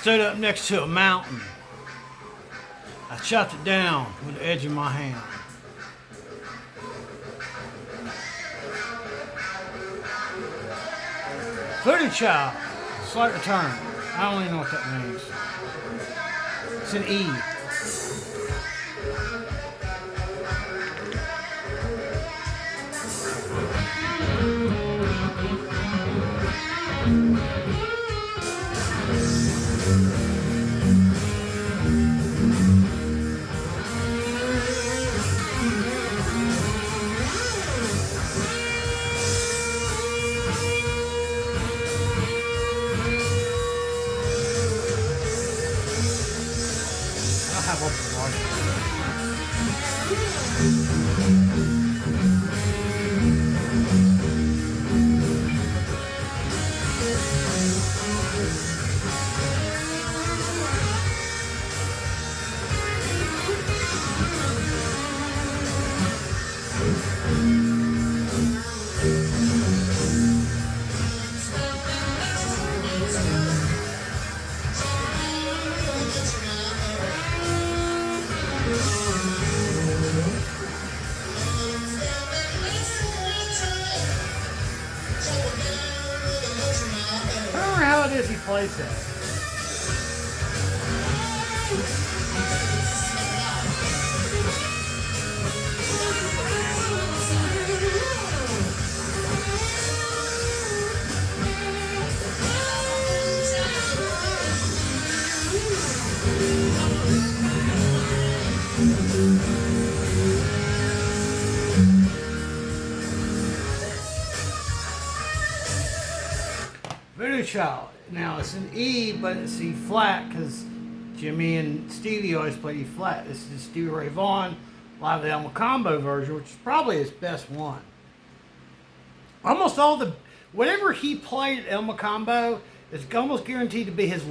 Stood up next to a mountain. I chopped it down with the edge of my hand. Voodoo Child, slight return. I don't even know what that means. It's an E. I have open water. I don't know how it is he plays that. Voodoo Child. Now it's an E, but it's E flat because Jimmy and Stevie always played E flat. This is Stevie Ray Vaughan live at the El Macombo version, which is probably his best one. Almost all the whatever he played at El Macombo is almost guaranteed to be his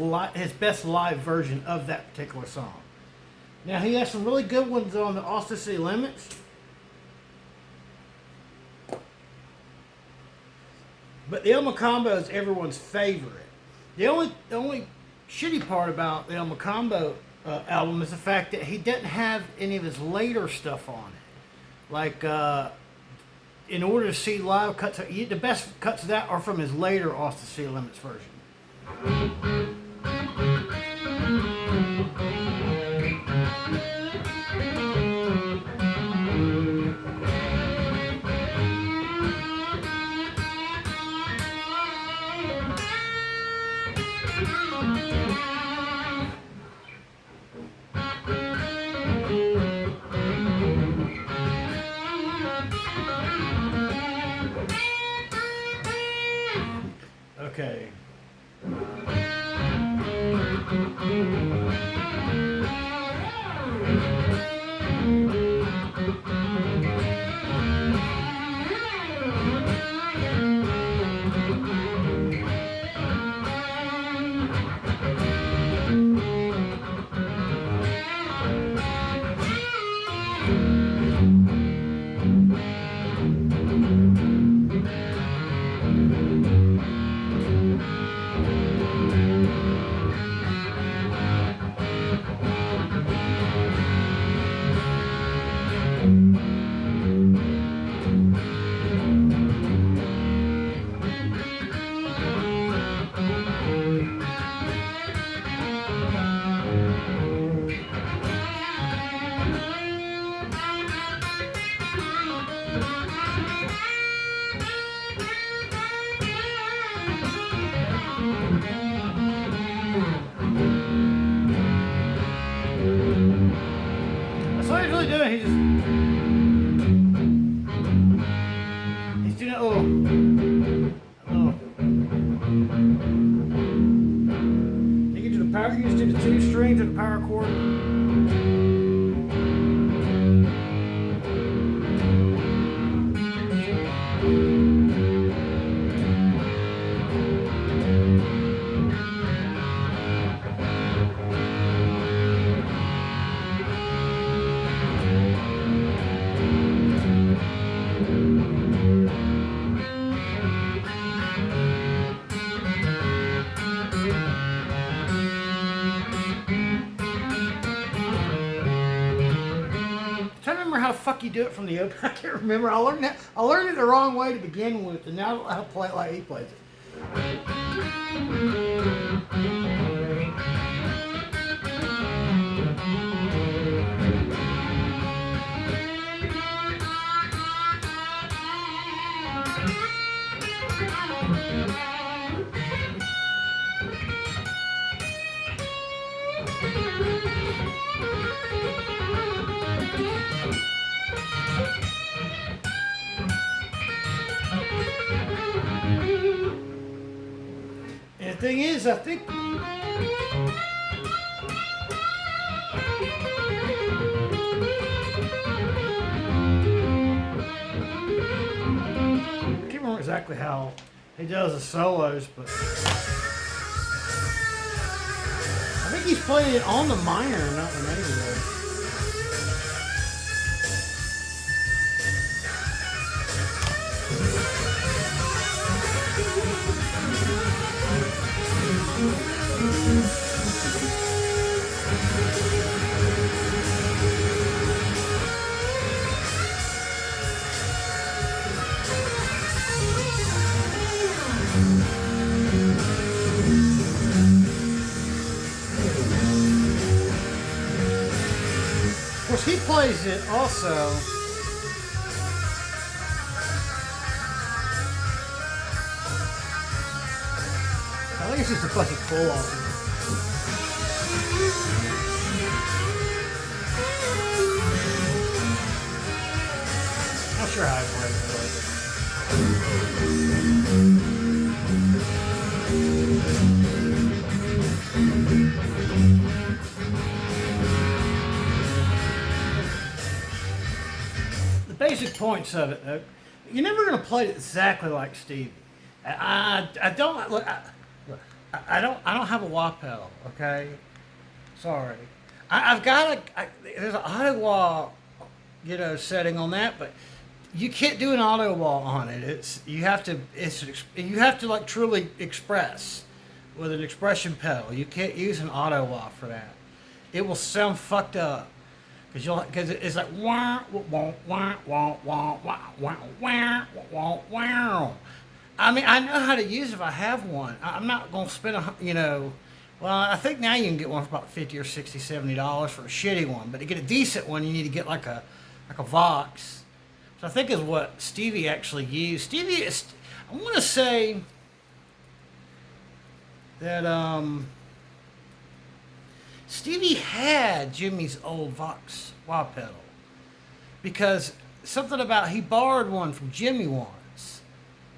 best live version of that particular song. Now he has some really good ones on the Austin City Limits. But the El Macombo is everyone's favorite. The only shitty part about the El Macombo album is the fact that he didn't have any of his later stuff on it. Like, in order to see live cuts, the best cuts of that are from his later Austin City Limits version. Okay. That's what he's really doing. He's doing a little. You can do the power. You just do the two strings of the power chord. how the fuck you do it from the open. I can't remember. I learned it the wrong way to begin with, and now I don't know how to play it like he plays it. And the thing is, I think I can't remember exactly how he does the solos, but I think he's playing it on the minor, not the major. Of course, he plays it also. I think it's just a fucking pull off. Not sure how I play it. The basic points of it, though, you're never going to play it exactly like Stevie. I don't look. I don't have a wah pedal, okay? Sorry. I've got there's an auto wah, setting on that, but you can't do an auto wah on it. You have to like truly express with an expression pedal. You can't use an auto wah for that. It will sound fucked up because it's like wah wah wah wah wah wah wah wah wah wah. I mean, I know how to use it if I have one. I'm not going to spend well, I think now you can get one for about $50 or $60, $70 for a shitty one. But to get a decent one, you need to get like a Vox. So I think is what Stevie actually used. Stevie is, I want to say that Stevie had Jimmy's old Vox wah pedal. Because something about, he borrowed one from Jimmy once.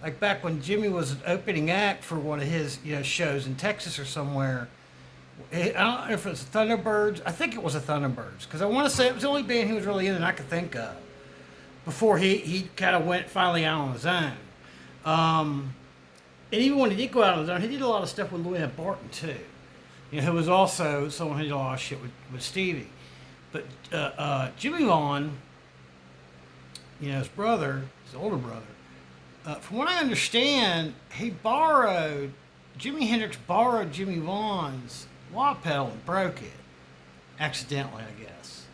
Like back when Jimmy was an opening act for one of his shows in Texas or somewhere. I don't know if it was Thunderbirds. I think it was a Thunderbirds because I want to say it was the only band he was really in that I could think of before he kind of went finally out on his own. And even when he did go out on his own, he did a lot of stuff with Louis Barton too. Who was also someone who did a lot of shit with Stevie. But Jimmy Vaughn, his brother, his older brother. From what I understand, Jimi Hendrix borrowed Jimmy Vaughn's wah pedal and broke it. Accidentally, I guess.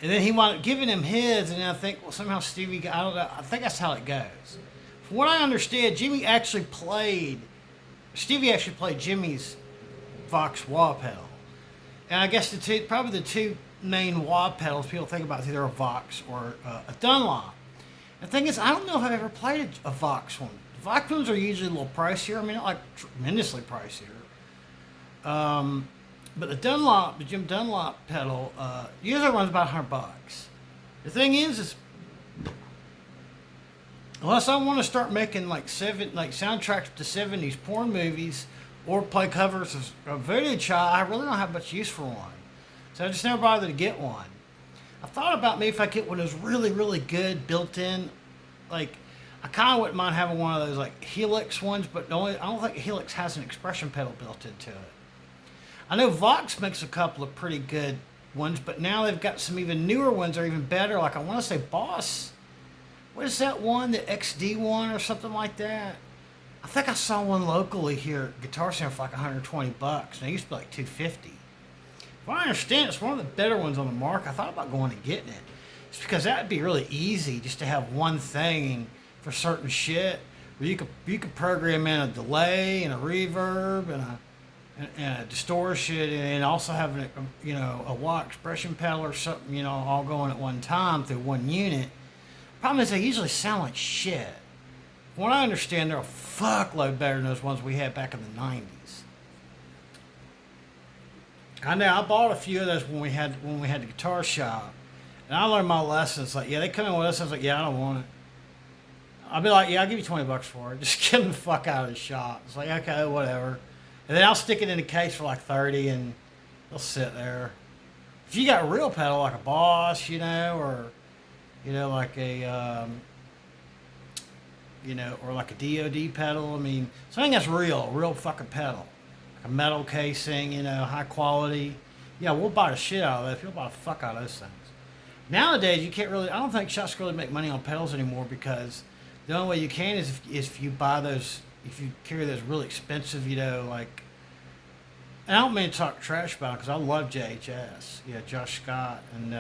And then he wound up giving him his, and I think, somehow Stevie got, I don't know, I think that's how it goes. From what I understand, Stevie actually played Jimmy's Vox wah pedal. And I guess probably the two main wah pedals people think about is either a Vox or a Dunlop. The thing is, I don't know if I've ever played a Vox one. Vox ones are usually a little pricier. I mean, not like tremendously pricier. But the Jim Dunlop pedal, usually runs about $100. The thing is unless I want to start making like soundtracks to 70s porn movies or play covers of Voodoo Child, I really don't have much use for one. So I just never bothered to get one. I thought about maybe if I get one of those really, really good built-in, like, I kind of wouldn't mind having one of those, like, Helix ones, but I don't think Helix has an expression pedal built into it. I know Vox makes a couple of pretty good ones, but now they've got some even newer ones that are even better. Like, I want to say Boss. What is that one? The XD one or something like that? I think I saw one locally here at Guitar Center for like $120, and it used to be like $250. If I understand, it's one of the better ones on the market. I thought about going and getting it. It's because that'd be really easy just to have one thing for certain shit. Where you could program in a delay and a reverb and a distortion and also having a wah expression pedal or something, all going at one time through one unit. Problem is they usually sound like shit. From what I understand, they're a fuckload better than those ones we had back in the 90s. I know I bought a few of those when we had the guitar shop, and I learned my lessons. Like, yeah, they come in with us. I was like, yeah, I don't want it. I'll be like, yeah, I'll give you $20 for it. Just get them the fuck out of the shop. It's like, okay, whatever. And then I'll stick it in the case for like 30, and they'll sit there. If you got a real pedal like a Boss, or like a or like a DoD pedal. I mean, something that's real fucking pedal. A metal casing, high quality. Yeah, we'll buy the shit out of that. You'll buy the fuck out of those things. Nowadays, you can't really. I don't think shops really make money on pedals anymore because the only way you can is if you buy those. If you carry those really expensive, like. And I don't mean to talk trash about it because I love JHS. Yeah, Josh Scott and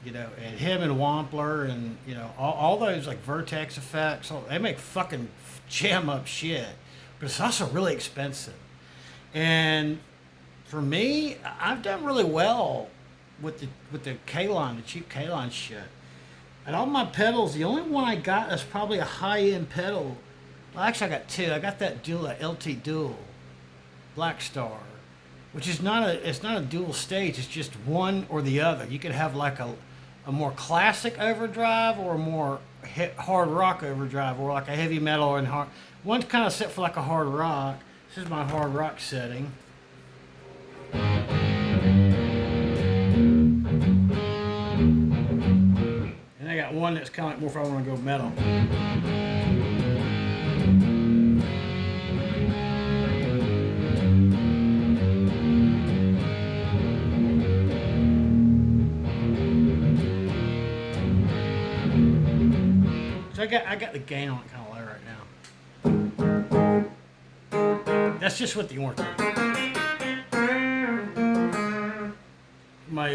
and him and Wampler and all those like Vertex effects. They make fucking jam up shit. But it's also really expensive. And for me, I've done really well with the K-Line, the cheap K-Line shit. And all my pedals, the only one I got is probably a high-end pedal. Well, actually, I got two. I got that LT Dual, Black Star, which is not a dual stage. It's just one or the other. You could have like a more classic overdrive or a more hard rock overdrive or like a heavy metal and hard. One's kind of set for like a hard rock. This is my hard rock setting. And I got one that's kind of like more if I want to go metal. So I got the gain on it kind of low right now. That's just what the orange is. My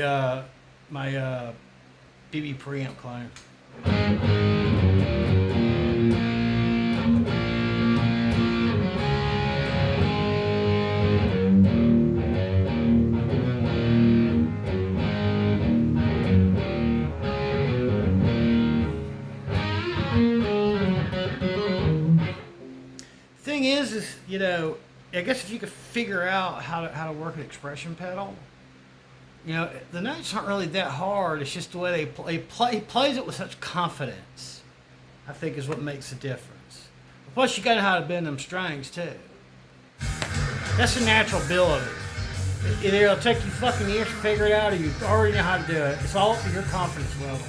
BB preamp clone. Thing is I guess if you could figure out how to work an expression pedal, the notes aren't really that hard. It's just the way he plays it with such confidence, I think is what makes the difference. Plus, you got to know how to bend them strings too. That's a natural ability. Either it'll take you fucking years to figure it out, or you already know how to do it. It's all up to your confidence level.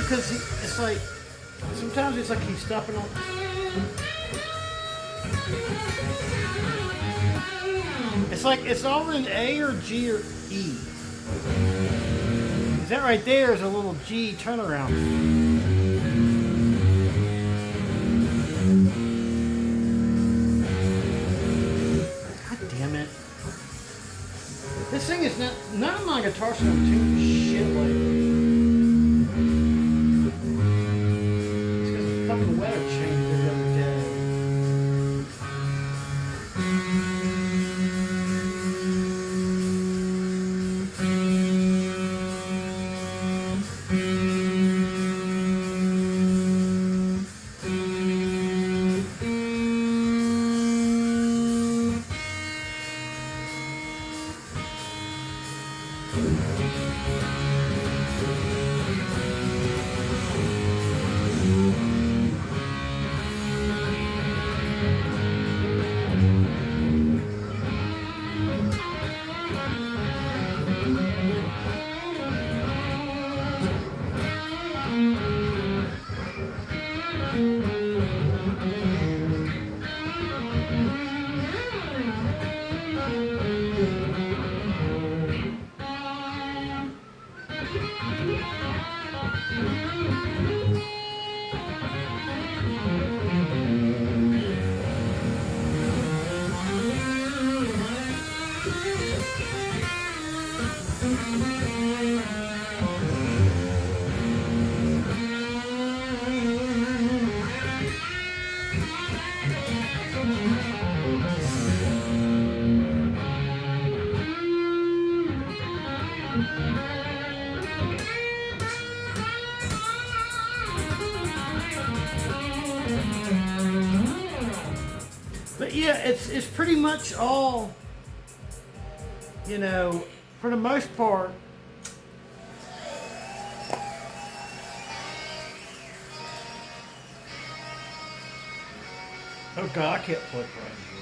Because it's like, sometimes it's like he's stopping on. It's like it's all in A or G or E. Is that right there is a little G turnaround. God damn it. This thing is not, none of my guitars are tuned to shit lately. It's because the fucking weather changed the other day. But yeah, it's pretty much all, you know, for the most part. Oh God, I can't flip right into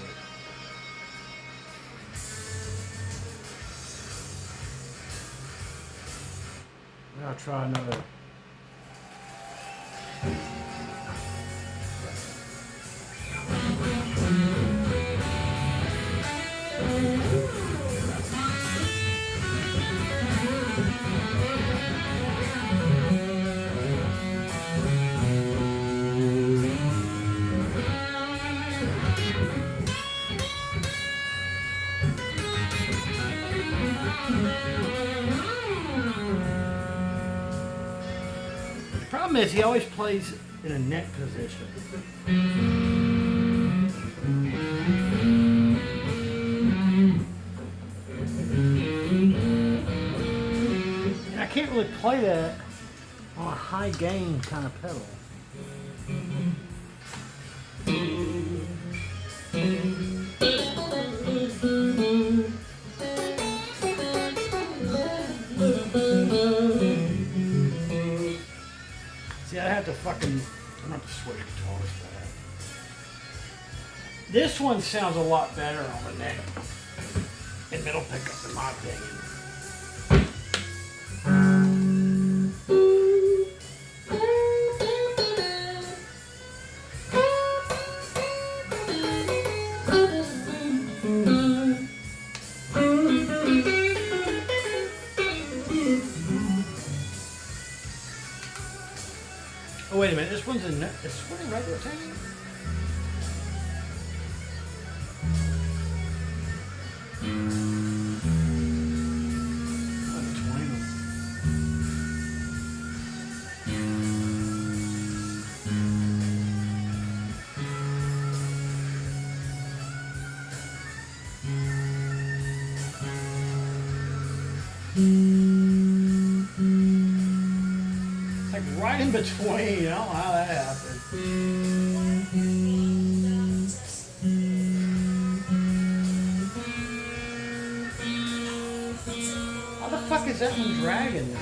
it. I'll try another. The problem is he always plays in a neck position. And I can't really play that on a high gain kind of pedal. See, I have to fucking, I'm going to switch guitars for that. This one sounds a lot better on the neck and middle pickup, in my opinion. Oh, wait a minute, this one's in, it's swinging regular time? It's like right in between. I don't know how that happened. How the fuck is that one dragging?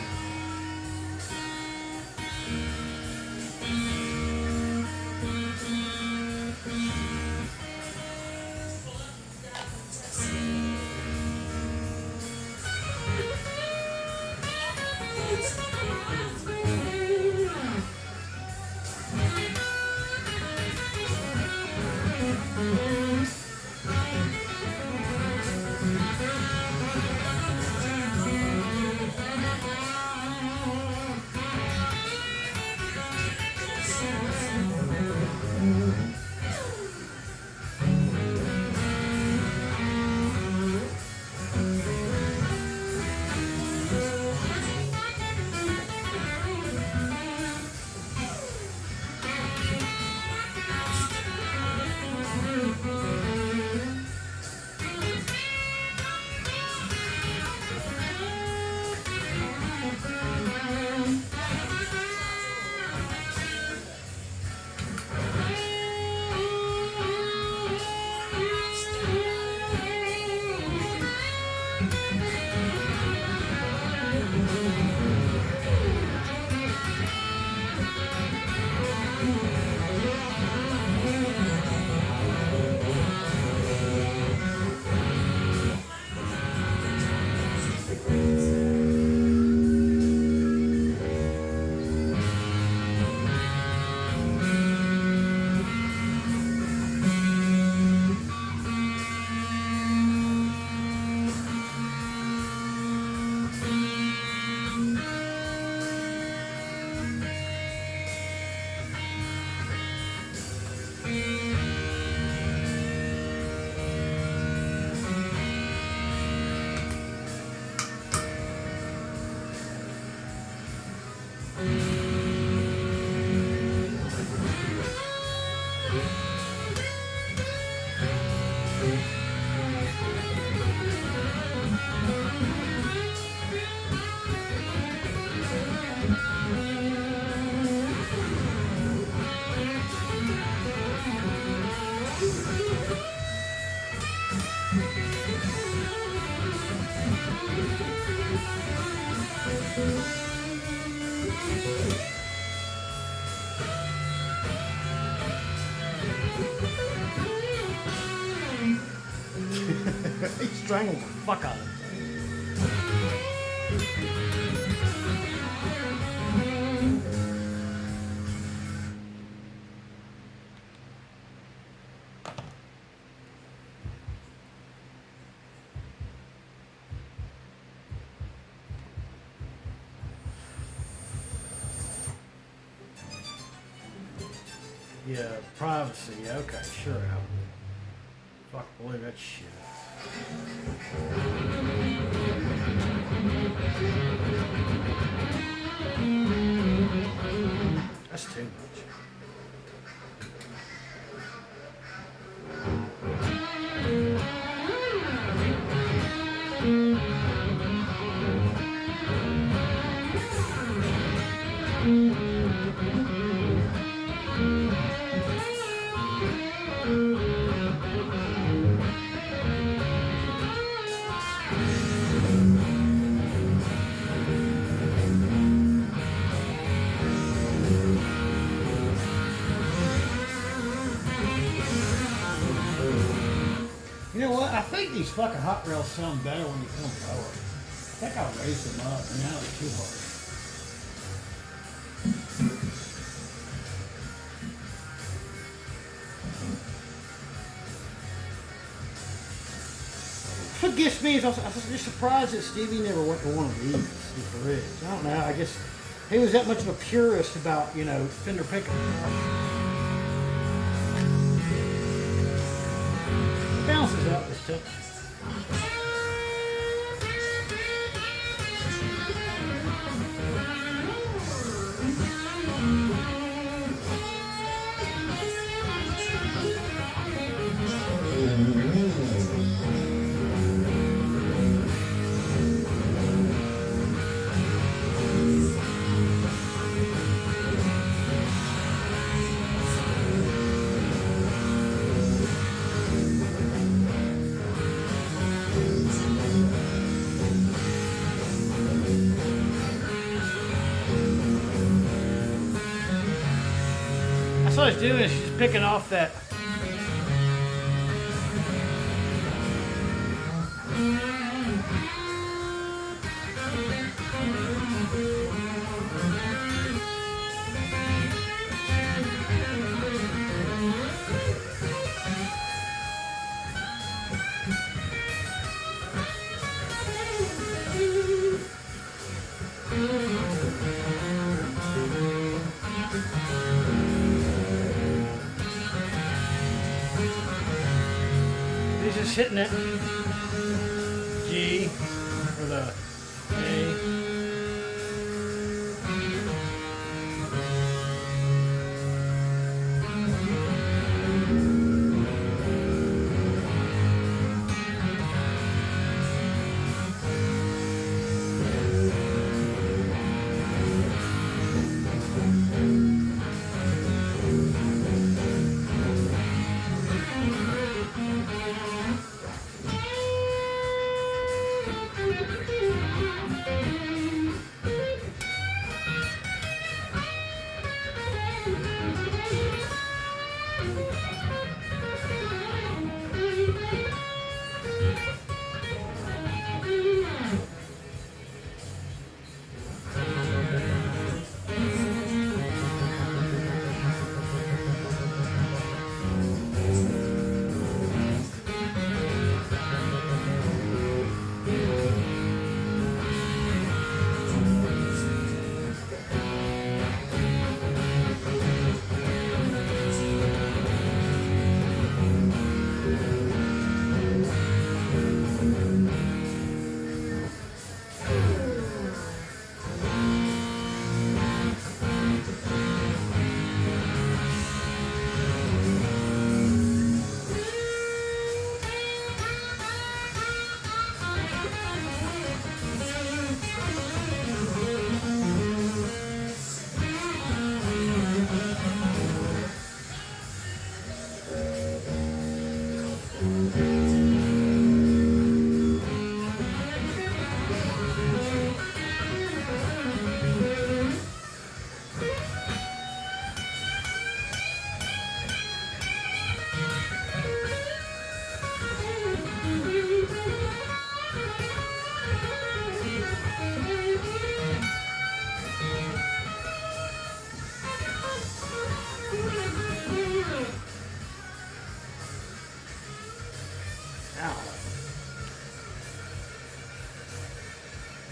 strangled the fuck out of him. Yeah, privacy. Okay, sure. Fuck, believe that shit. That's too much. You know what? I think these fucking hot rails sound better when you put them lower. I think I'll raise them up. Now they're too hard. What gets me is I was just surprised that Stevie never went to one of these bridge. I don't know. I guess he was that much of a purist about, you know, fender pickup. It bounces out this tip. What I was doing is just picking off that. He's just hitting it. G or the A.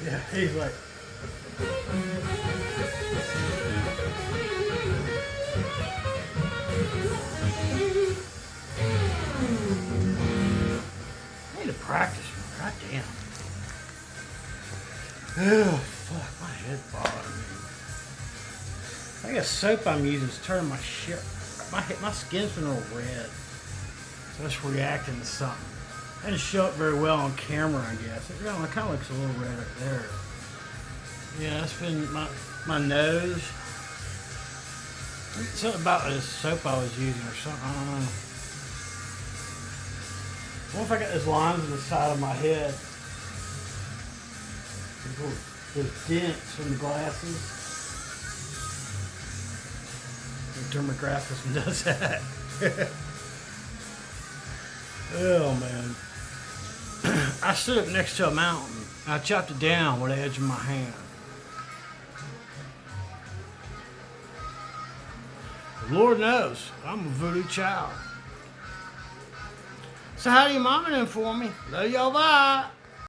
Yeah, he's like. I need to practice more. God damn. Oh, fuck. My head bothering me. I think the soap I'm using is turning my shit. My skin's been all red. So it's reacting to something. I didn't show up very well on camera, I guess. It kind of looks a little red right there. Yeah, it's been my nose. Something about this soap I was using or something. I don't know. What if I got those lines on the side of my head? Those dents from the glasses. The dermographism does that. Oh man. I stood up next to a mountain and I chopped it down with the edge of my hand. Lord knows, I'm a voodoo child. So how do you mama them for me? Love y'all, bye.